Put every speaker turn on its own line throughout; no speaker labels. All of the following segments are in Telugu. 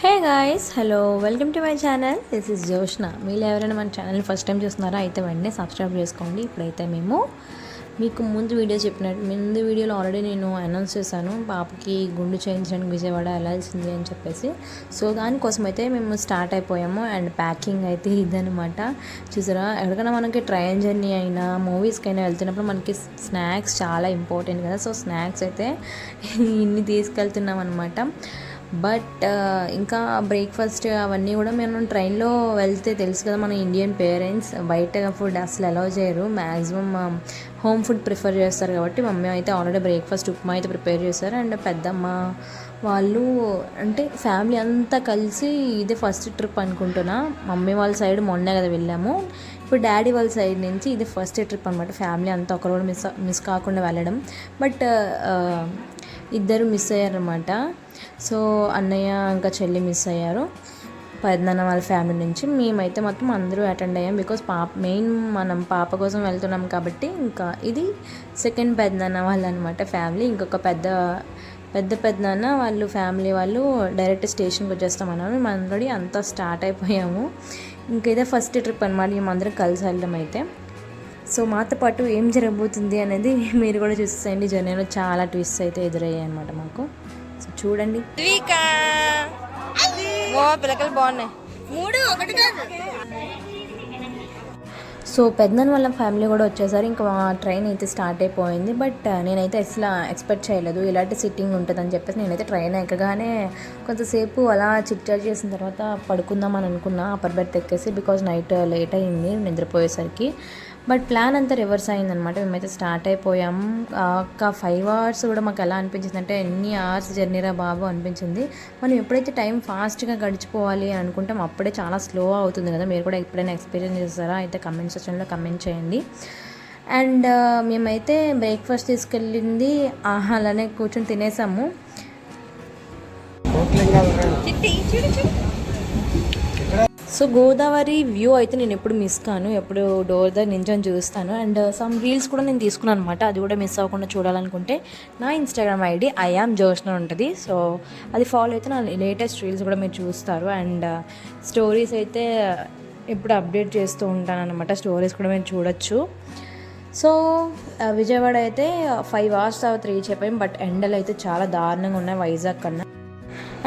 Hey guys, hello, welcome to my channel. This is Joshna. మీరు ఎవరైనా మన ఛానల్ ఫస్ట్ టైం చూస్తున్నారా అయితే వెంటనే సబ్స్క్రైబ్ చేసుకోండి. ఇప్పుడైతే మేము మీకు ముందు వీడియోలో ఆల్రెడీ నేను అనౌన్స్ చేశాను పాపకి గుండు చేయించడానికి విజయవాడ వెళ్ళాల్సింది అని చెప్పేసి. సో దానికోసం అయితే మేము స్టార్ట్ అయిపోయాము. అండ్ ప్యాకింగ్ అయితే ఇదనమాట. చూసారా, ఎక్కడికైనా మనకి ట్రైన్ జర్నీ అయినా మూవీస్కి అయినా వెళ్తున్నప్పుడు మనకి స్నాక్స్ చాలా ఇంపార్టెంట్ కదా. సో స్నాక్స్ అయితే ఇన్ని తీసుకెళ్తున్నాం అనమాట. బట్ ఇంకా బ్రేక్ఫాస్ట్ అవన్నీ కూడా మేము ట్రైన్లో వెళ్తే తెలుసు కదా, మన ఇండియన్ పేరెంట్స్ బయట ఫుడ్ అసలు అలౌ చేయరు. మ్యాక్సిమం హోమ్ ఫుడ్ ప్రిఫర్ చేస్తారు కాబట్టి మమ్మీ అయితే ఆల్రెడీ బ్రేక్ఫాస్ట్ ఉప్మా అయితే ప్రిపేర్ చేశారు. అండ్ పెద్దమ్మ వాళ్ళు అంటే ఫ్యామిలీ అంతా కలిసి ఇదే ఫస్ట్ ట్రిప్ అనుకుంటున్నా. మమ్మీ వాళ్ళ సైడ్ మొన్నే కదా వెళ్ళాము. ఇప్పుడు డాడీ వాళ్ళ సైడ్ నుంచి ఇది ఫస్ట్ ట్రిప్ అనమాట. ఫ్యామిలీ అంతా ఒకరు కూడా మిస్ కాకుండా వెళ్ళడం. బట్ ఇద్దరు మిస్ అయ్యారనమాట. సో అన్నయ్య ఇంకా చెల్లి మిస్ అయ్యారు పెద్దనాన్న వాళ్ళ ఫ్యామిలీ నుంచి. మేమైతే మొత్తం అందరూ అటెండ్ అయ్యాం. బికాస్ మెయిన్ మనం పాప కోసం వెళ్తున్నాం కాబట్టి. ఇంకా ఇది సెకండ్ పెద్దనాన్న వాళ్ళు అనమాట ఫ్యామిలీ. ఇంకొక పెద్దనాన్న వాళ్ళు ఫ్యామిలీ వాళ్ళు డైరెక్ట్ స్టేషన్కి వచ్చేస్తామన్నారు. మేము ఆల్రెడీ అంతా స్టార్ట్ అయిపోయాము. ఇంకా ఇదే ఫస్ట్ ట్రిప్ అనమాట మేమందరం కలిసి వెళ్ళడం అయితే. సో మాతో పాటు ఏం జరగబోతుంది అనేది మీరు కూడా చూసేయండి. జర్నీలో చాలా ట్విస్ట్ అయితే ఎదురయ్యాయి అనమాట మాకు. సో చూడండి. పిల్లకలు బాగున్నాయి. సో పెద్దనాన్న వాళ్ళ ఫ్యామిలీ కూడా వచ్చేసారు. ఇంకా ట్రైన్ అయితే స్టార్ట్ అయిపోయింది. బట్ నేనైతే అసలు ఎక్స్పెక్ట్ చేయలేదు ఇలాంటి సిట్టింగ్ ఉంటుందని చెప్పేసి. నేనైతే ట్రైన్ ఎక్కగానే కొంతసేపు అలా చిట్చాట్ చేసిన తర్వాత పడుకుందాం అని అనుకున్నా అప్పర్ బెర్త్ ఎక్కేసి. బికాజ్ నైట్ లేట్ అయింది నిద్రపోయేసరికి. బట్ ప్లాన్ అంతా రివర్స్ అయిందనమాట. మేమైతే స్టార్ట్ అయిపోయాము. ఒక 5 hours కూడా మాకు ఎలా అనిపించింది అంటే ఎన్ని అవర్స్ జర్నీరా బాబు అనిపించింది. మనం ఎప్పుడైతే టైం ఫాస్ట్గా గడిచిపోవాలి అని అనుకుంటాం అప్పుడే చాలా స్లో అవుతుంది కదా. మీరు కూడా ఎప్పుడైనా ఎక్స్పీరియన్స్ చేస్తారా అయితే కమెంట్ సెక్షన్లో కమెంట్ చేయండి. అండ్ మేమైతే బ్రేక్ఫాస్ట్ తీసుకెళ్ళింది అలానే కూర్చొని తినేసాము. సో గోదావరి వ్యూ అయితే నేను ఎప్పుడు మిస్ కాను, ఎప్పుడు డోర్ దగ్గర నించొని చూస్తాను. అండ్ సమ్ రీల్స్ కూడా నేను తీసుకున్నాను అనమాట. అది కూడా మిస్ అవ్వకుండా చూడాలనుకుంటే నా ఇన్స్టాగ్రామ్ ఐడి ఐఆమ్ జోష్న ఉంటుంది. సో అది ఫాలో అయితే నా లేటెస్ట్ రీల్స్ కూడా మీరు చూస్తారు. అండ్ స్టోరీస్ అయితే ఎప్పుడు అప్డేట్ చేస్తూ ఉంటాను అనమాట. స్టోరీస్ కూడా మీరు చూడొచ్చు. సో విజయవాడ అయితే 5 hours తర్వాత రీచ్ అయిపోయాం. బట్ ఎండలు అయితే చాలా దారుణంగా ఉన్నాయి వైజాగ్ కన్నా.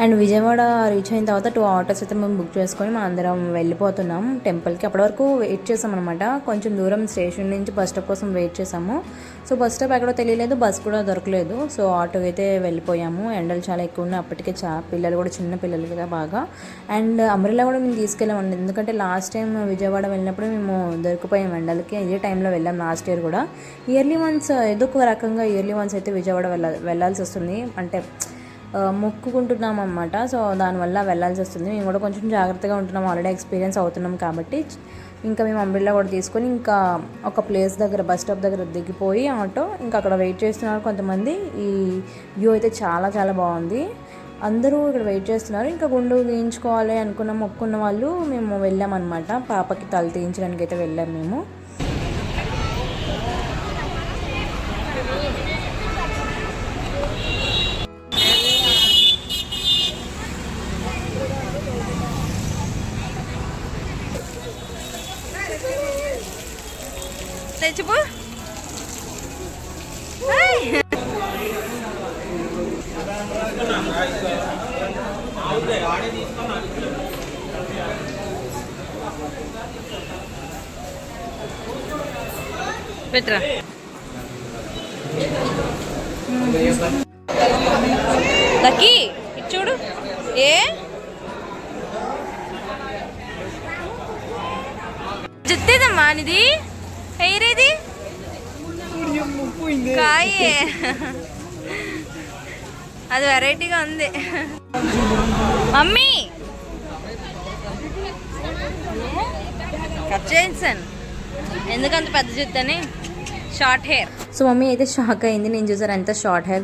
అండ్ విజయవాడ రీచ్ అయిన తర్వాత 2 autos అయితే మేము బుక్ చేసుకొని మా అందరం వెళ్ళిపోతున్నాం టెంపుల్కి. అప్పటి వరకు వెయిట్ చేసామన్నమాట. కొంచెం దూరం స్టేషన్ నుంచి బస్ స్టాప్ కోసం వెయిట్ చేసాము. సో బస్ స్టాప్ ఎక్కడో తెలియలేదు, బస్ కూడా దొరకలేదు. సో ఆటో అయితే వెళ్ళిపోయాము. ఎండలు చాలా ఎక్కువ ఉన్నాయి అప్పటికే. పిల్లలు కూడా చిన్న పిల్లలు కదా బాగా. అండ్ అంబ్రెల్లా కూడా మేము తీసుకెళ్ళామండి. ఎందుకంటే లాస్ట్ టైం విజయవాడ వెళ్ళినప్పుడు మేము దొరికిపోయాం ఎండలకి. ఇదే టైంలో వెళ్ళాం లాస్ట్ ఇయర్ కూడా. ఇయర్లీ వన్స్ ఏదో ఒక రకంగా ఇయర్లీ వన్స్ అయితే విజయవాడ వెళ్ళాల్సి వస్తుంది. అంటే మొక్కుకుంటున్నాం అన్నమాట. సో దానివల్ల వెళ్ళాల్సి వస్తుంది. మేము కూడా కొంచెం జాగ్రత్తగా ఉంటున్నాం, ఆల్రెడీ ఎక్స్పీరియన్స్ అవుతున్నాం కాబట్టి. ఇంకా మేము అంబ్రెల్లా కూడా తీసుకొని ఇంకా ఒక ప్లేస్ దగ్గర బస్ స్టాప్ దగ్గర దిగిపోయి ఆటో ఇంకా అక్కడ వెయిట్ చేస్తున్నారు కొంతమంది. ఈ వ్యూ అయితే చాలా చాలా బాగుంది. అందరూ ఇక్కడ వెయిట్ చేస్తున్నారు. ఇంకా గుండు తీయించుకోవాలి అనుకున్న మొక్కున్న వాళ్ళు మేము వెళ్ళామన్నమాట. పాపకి తల తీయించడానికి అయితే వెళ్ళాం మేము. తెచ్చిపో పెట్రా. లక్కీ ఇటు చూడు. జుత్తేదమ్మా నిది ఏరేది కాయే, అది వెరైటీగా ఉంది. మమ్మీ కట్ చేయించాను ఎందుకంత పెద్ద జుత్తని. Short hair. సో మమ్మీ అయితే షాక్ అయింది. నేను చూసారు ఎంత షార్ట్ హెయిర్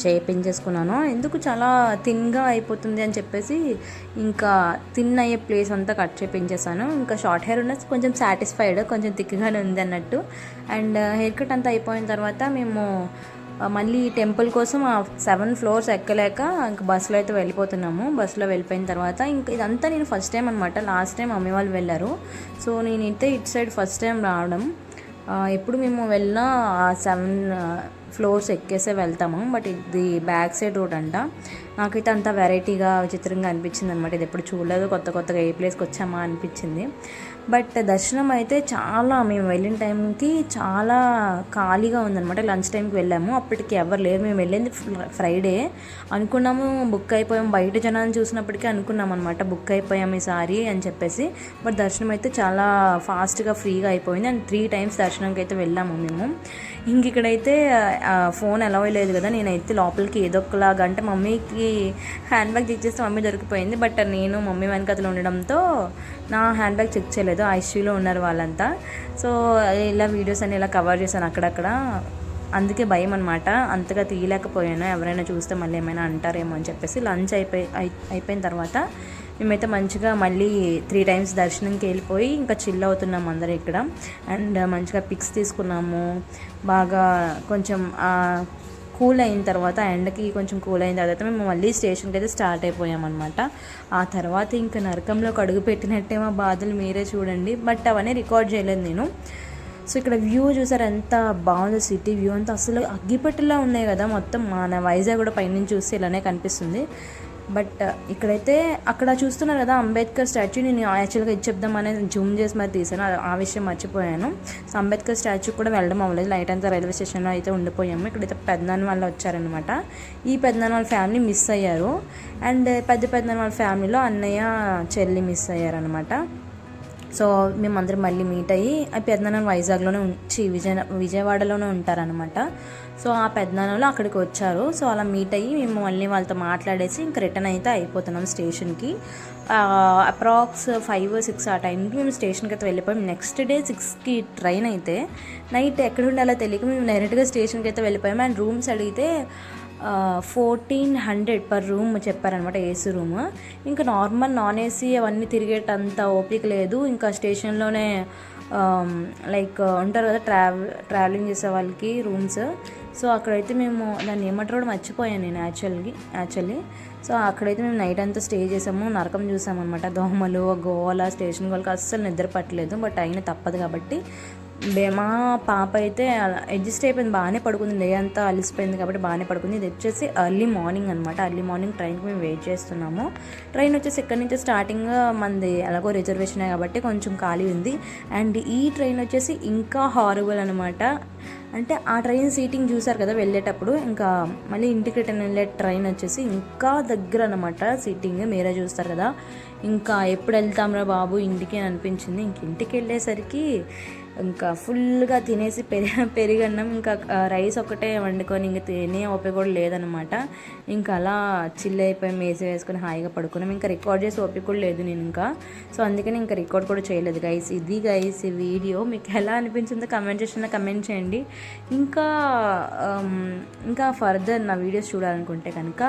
చేయించేసుకున్నాను. ఎందుకు చాలా థిన్గా అయిపోతుంది అని చెప్పేసి ఇంకా థిన్ అయ్యే ప్లేస్ అంతా కట్ చేయించేసాను. ఇంకా షార్ట్ హెయిర్ ఉన్న కొంచెం సాటిస్ఫైడ్, కొంచెం థిక్గానే ఉంది అన్నట్టు. అండ్ హెయిర్ కట్ అంతా అయిపోయిన తర్వాత మేము మళ్ళీ టెంపుల్ కోసం ఆ 7 ఫ్లోర్స్ ఎక్కలేక ఇంకా బస్సులో అయితే వెళ్ళిపోతున్నాము. బస్సులో వెళ్ళిపోయిన తర్వాత ఇంకా ఇదంతా నేను ఫస్ట్ టైం అనమాట. లాస్ట్ టైం మమ్మీ వాళ్ళు వెళ్ళారు. సో నేనైతే ఇటు సైడ్ ఫస్ట్ టైం రావడం. ఎప్పుడు మేము వెళ్ళినా 7 ఫ్లోర్స్ ఎక్కేసే వెళ్తాము. బట్ ఇది బ్యాక్ సైడ్ రోడ్ అంట. నాకైతే అంత వెరైటీగా విచిత్రంగా అనిపించింది అనమాట. ఇది ఎప్పుడు చూడలేదు, కొత్తగా ఏ ప్లేస్కి వచ్చామా అనిపించింది. బట్ దర్శనం అయితే మేము వెళ్ళిన టైంకి చాలా ఖాళీగా ఉందన్నమాట. లంచ్ టైంకి వెళ్ళాము, అప్పటికి ఎవరు లేరు. మేము వెళ్ళింది ఫ్రైడే అనుకున్నాము, బుక్ అయిపోయాం. బయట జనాన్ని చూసినప్పటికీ అనుకున్నాం అనమాట బుక్ అయిపోయాం ఈసారి అని చెప్పేసి. బట్ దర్శనం అయితే చాలా ఫాస్ట్గా ఫ్రీగా అయిపోయింది. అండ్ 3 టైమ్స్ దర్శనంకి అయితే వెళ్ళాము మేము. ఇంక ఇక్కడైతే ఫోన్ అలౌ లేదు కదా, నేనైతే లోపలికి ఏదో ఒకలాగా అంటే మమ్మీకి హ్యాండ్ బ్యాగ్ చెక్ చేస్తే మమ్మీ దొరికిపోయింది. బట్ నేను మమ్మీ వెనకతలు ఉండడంతో నా హ్యాండ్ బ్యాగ్ చెక్ చేయలేదు. ఐసీయూలో ఉన్నారు వాళ్ళంతా. సో ఇలా వీడియోస్ అన్ని ఇలా కవర్ చేశాను అక్కడక్కడ. అందుకే భయం అనమాట, అంతగా తీయలేకపోయాను. ఎవరైనా చూస్తే మళ్ళీ ఏమైనా అంటారేమో అని చెప్పేసి. లంచ్ అయిపోయిన తర్వాత మేమైతే మంచిగా మళ్ళీ 3 టైమ్స్ దర్శనంకి వెళ్ళిపోయి ఇంకా చిల్ అవుతున్నాము అందరూ ఇక్కడ. అండ్ మంచిగా పిక్స్ తీసుకున్నాము. బాగా కొంచెం కూల్ అయిన తర్వాత, ఎండకి కొంచెం కూల్ అయిన తర్వాత మేము మళ్ళీ స్టేషన్కి అయితే స్టార్ట్ అయిపోయామన్నమాట. ఆ తర్వాత ఇంకా నరకంలోకి అడుగు పెట్టినట్టే మా బాధలు మీరే చూడండి. బట్ అవన్నీ రికార్డ్ చేయలేదు నేను. సో ఇక్కడ వ్యూ చూసారు ఎంత బాగుంది, సిటీ వ్యూ అంతా అసలు అగ్గిపెట్టెలా ఉన్నాయి కదా మొత్తం. మన వైజాగ్ కూడా పైనుంచి చూస్తే ఇలానే కనిపిస్తుంది. బట్ ఇక్కడైతే అక్కడ చూస్తున్నారు కదా అంబేద్కర్ స్టాచ్యూ. నేను యాక్చువల్గా ఇది చెప్దామని జూమ్ చేసి మరి తీసాను, ఆ విషయం మర్చిపోయాను. సో అంబేద్కర్ స్టాచ్యూ కూడా వెళ్ళడం అవ్వలేదు. నైట్ అంతా రైల్వే స్టేషన్లో అయితే ఉండిపోయాము. ఇక్కడైతే పెద్దనాన్న వాళ్ళు వచ్చారనమాట. ఈ పెద్దనాన్న వాళ్ళ ఫ్యామిలీ మిస్ అయ్యారు. అండ్ పెద్దనాన్న వాళ్ళ ఫ్యామిలీలో అన్నయ్య చెల్లి మిస్ అయ్యారనమాట. సో మేమందరం మళ్ళీ మీట్ అయ్యి, ఆ పెద్దనాన్న వైజాగ్లోనే విజయవాడలోనే ఉంటారనమాట. సో ఆ పెద్దనాన్నలు అక్కడికి వచ్చారు. సో అలా మీట్ అయ్యి మేము మళ్ళీ వాళ్ళతో మాట్లాడేసి ఇంకా రిటర్న్ అయితే అయిపోతున్నాం స్టేషన్కి. అప్రాక్స్ 5-6 ఆ టైంకి మేము స్టేషన్కి అయితే వెళ్ళిపోయాం. నెక్స్ట్ డే 6కి ట్రైన్ అయితే నైట్ ఎక్కడ ఉండాలో తెలియక మేము డైరెక్ట్గా స్టేషన్కి అయితే వెళ్ళిపోయాము. అండ్ రూమ్స్ అడిగితే 1400 పర్ రూమ్ చెప్పారనమాట, ఏసీ రూమ్. ఇంకా నార్మల్ నాన్ ఏసీ అవన్నీ తిరిగేటంత ఓపిక లేదు. ఇంకా స్టేషన్లోనే లైక్ ఉంటారు కదా ట్రావెలింగ్ చేసే వాళ్ళకి రూమ్స్. సో అక్కడైతే మేము దాన్ని ఏమంటారో కూడా మర్చిపోయాను నేను యాక్చువల్లీ. సో అక్కడైతే మేము నైట్ అంతా స్టే చేసాము, నరకం చూసామన్నమాట. దోమలు, గోవాల, స్టేషన్ వాళ్ళకి అస్సలు నిద్ర పట్టలేదు. బట్ అయినా తప్పదు కాబట్టి మా పాప అయితే అడ్జస్ట్ అయిపోయింది, బాగానే పడుకుంది. డే అంతా అలిసిపోయింది కాబట్టి బాగానే పడుకుంది. ఇది వచ్చేసి ఎర్లీ మార్నింగ్ అనమాట. ఎర్లీ మార్నింగ్ ట్రైన్కి మేము వెయిట్ చేస్తున్నాము. ట్రైన్ వచ్చేసి ఇక్కడి నుంచి స్టార్టింగ్ మనది ఎలాగో రిజర్వేషన్ కాబట్టి కొంచెం ఖాళీ ఉంది. అండ్ ఈ ట్రైన్ వచ్చేసి ఇంకా హారబుల్ అనమాట. అంటే ఆ ట్రైన్ సీటింగ్ చూసారు కదా వెళ్ళేటప్పుడు, ఇంకా మళ్ళీ ఇంటికి రిటర్న్ వెళ్ళే ట్రైన్ వచ్చేసి ఇంకా దగ్గర అనమాట సీటింగ్, మీరే చూస్తారు కదా. ఇంకా ఎప్పుడు వెళ్తాంరా బాబు ఇంటికి అని అనిపించింది. ఇంటికి వెళ్ళేసరికి ఇంకా ఫుల్గా తినేసి పెరిగన్నం, ఇంకా రైస్ ఒకటే వండుకొని ఇంకా తినే ఓపిక కూడా లేదనమాట. ఇంకా అలా చిల్ అయిపోయి మేసి వేసుకొని హాయిగా పడుకున్నాం. ఇంకా రికార్డ్ చేసి ఓపిక కూడా లేదు నేను ఇంకా. సో అందుకని ఇంకా రికార్డ్ కూడా చేయలేదు గైస్. ఇది గైస్ ఈ వీడియో మీకు ఎలా అనిపించిందో కమెంట్ సెక్షన్లో కమెంట్ చేయండి. ఇంకా ఫర్దర్ నా వీడియోస్ చూడాలనుకుంటే కనుక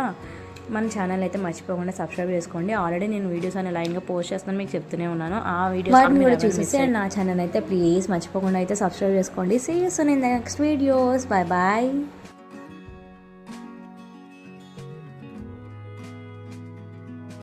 మన ఛానల్ అయితే మర్చిపోకుండా సబ్స్క్రైబ్ చేసుకోండి. ఆల్రెడీ నేను వీడియోస్ అనే లైన్గా పోస్ట్ చేస్తున్నాను, మీకు చెప్తూనే ఉన్నాను. ఆ వీడియోస్ కూడా చూసేసి నా ఛానల్ అయితే ప్లీజ్ మర్చిపోకుండా అయితే సబ్స్క్రైబ్ చేసుకోండి. See you soon in the next videos. Bye bye.